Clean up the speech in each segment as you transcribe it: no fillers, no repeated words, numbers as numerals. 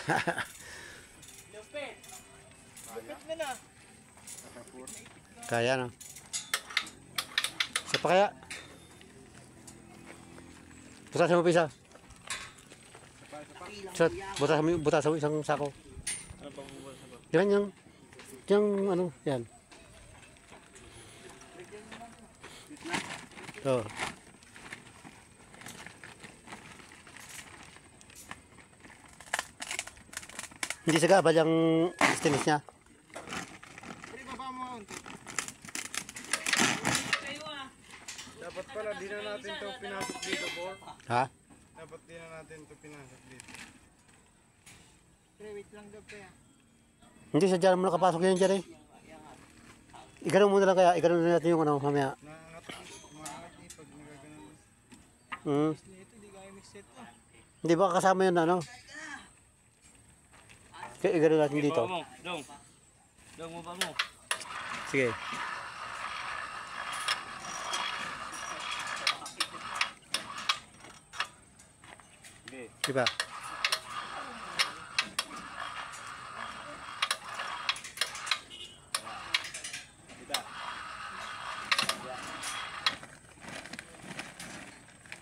Lupit. Lupit mo na. Kaya no. Isa pa kaya? Butasan mo pa isa. Butasan mo isang sako. Yan yung ano, yan. Oh. Hindi sagabal yung stainless niya. Dapat pala, di na natin ito pinasok dito, Bor. Ha? Dapat di na natin ito pinasok dito. Wait lang daw pa yan. Hindi, sadya mo nakapasok yan dyan eh. Iganong muna lang kaya, iganong na natin yung ano, mamaya. Maangat eh, pag nagaganon. Ito, di kaya mix ito. Hindi ba kasama yun ano? Kaya iganong natin dito. Dong mo ba mo? Sige. Diba?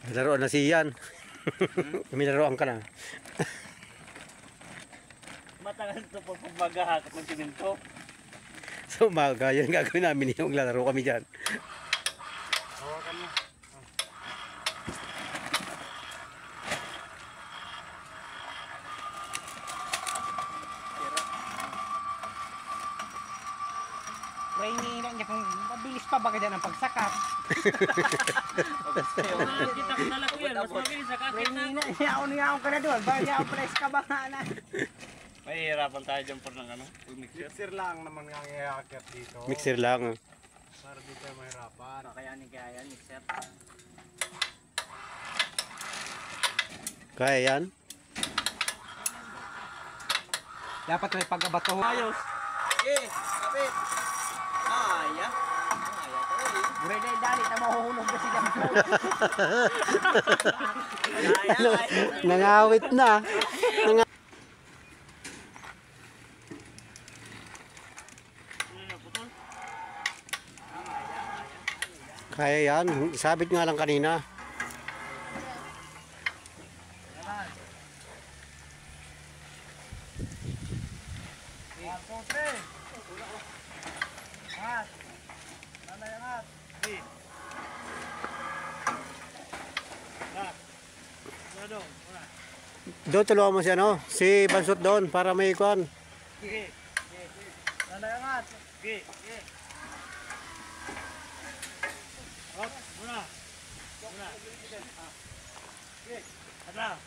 May laruan na si Ian. May laruan ka na. Matagal ito po pag maghahakot ng siminto. Sa umaga, yan gagawin namin yung lalaro kami dyan. Hawakan mo. May iniilang niya kung mabilis pa ba ka dyan ang pagsakat. Kita ko talaga yan. Mas mabilis sa May kakit na. iniilang ka na doon. Bakit niya ako pala iskabanganan. Mahihirapan tayo dyan por ng ano? Mixer. Mixer lang naman nga ngayakit dito. Mixer lang. Para di tayo mahirapan. Kakayanin kaya yan, mixer. Kaya yan? Dapat may pag-abato. Ayos. Okay, kapit. Aya. Buray na yung dali na mahuhulog na siya. Nangawit na. Kaya yan. Sabit nga lang kanina. Doon tulungan mo si ano, si Bansot doon para may ikuan. Sige. Lalayangat. Sige. Hop, muna. Sige. Hala.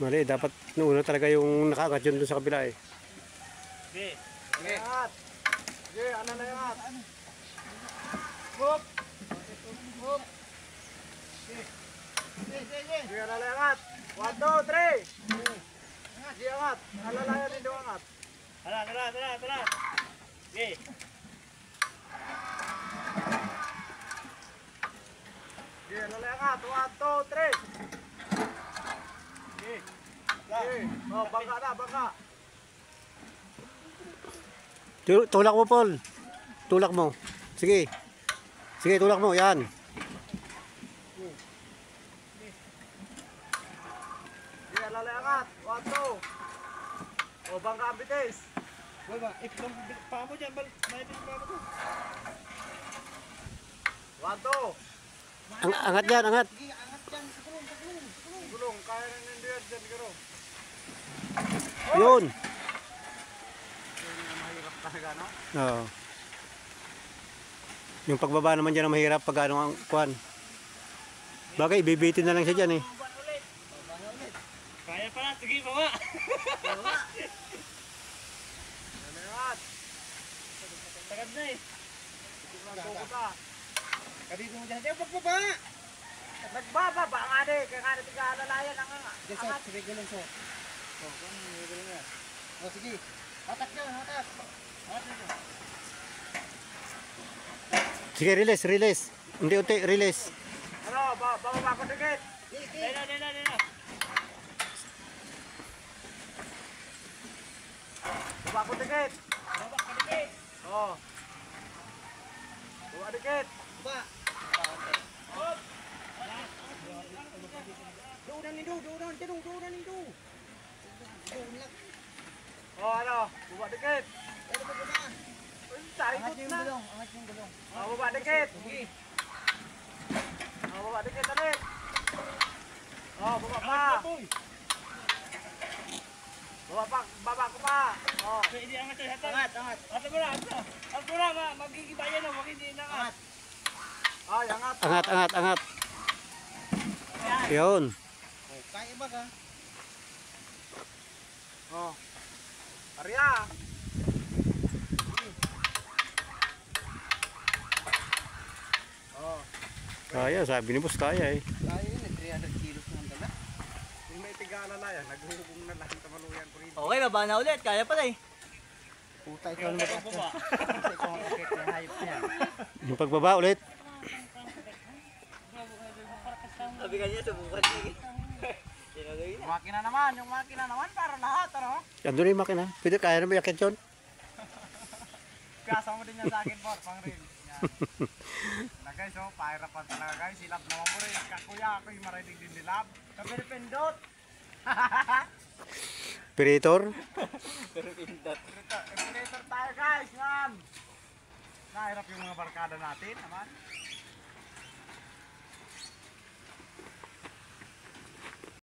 Mali, dapat nauna talaga yung nakaangat yun doon sa kabila eh. Sige. Sige. Sige, ano na yung at? Hop! Hop! Sige, lalayangat. 1, 2, 3! Sige, angat. Alalayan din doon angat. Tara. Sige. Sige, lalayangat. 1, 2, 3! Sige. Sige. Oh, bangka na, bangka. Tulak mo, Paul. Tulak mo. Sige. Sige, tulak mo. Yan. Sige, lalayangat. 1, 2. Oh, bangka ang bitis. Wala, iplong pa mo dyan. Maipin pa mo to. 1, 2. Angat yan, angat. Gulong, kaya na nindiyan dyan, garo. Yun. Mahirap talaga, no? Oo. Yung pagbaba naman dyan ang mahirap pag ano ang kuan. Bagay, bibitin na lang siya dyan eh. Kaya pala, sige baba. Lalayangat. Tagad na eh. Kadito mo dyan. Pagbaba! Nagbababa nga din, kaya nga natin kaalalayan ang nga. Sige, gulong so. O, sige. Hatak dyan, hatak. Sige, release. Unti-unti, release. Ano, bababa ko dikit. Dena. Baba ko dikit. Baba, kadikit. Oh. Baba dikit. Ba. Hop. Duran ni duran nindo. Duran lang. Oh, ano? Baba dikit. Pero pa ba? Sa ikot na. Angat yung gulong. Oh, baba dikit. Sige. Oh, baba dikit ulit. Oh, baba pa. Angat na, boy. Baba ko pa. Oh. Pwede angat tayo, hatag. Angat. Hatag mo na, hatag. Hatag mo na, magigibayan na, wag hindi na angat. Ay, angat. Angat. Yun. Oh, kaya ba ka? Oh. Arya. Oh. Kaya, sabi ni boss, kaya eh. Kaya yun, 300 kilos ng dala. Yung may tigala na yan, naghubong na lang tamaluyan ko rin. Okay, baba na ulit. Kaya pala eh. Puta, ikaw ang mag-akit. Ikaw ang mag-akit. Yung hayop na yan. Yung pagbaba ulit. Sabi ka niya, subukan niya eh. Yung makina naman, para lahat, ano? Andun na yung makina. Pwede kaya naman yakit yun. Kasa mo din yan sa akin, Bor, pang rin. Yan. Na guys, oh, pahirapan talaga guys. Silab naman mo rin. Kakuya, ako yung marinig din nilab. Sabi pindot. Operator. Operator tayo guys, man. Nahirap yung mga barkada natin, naman.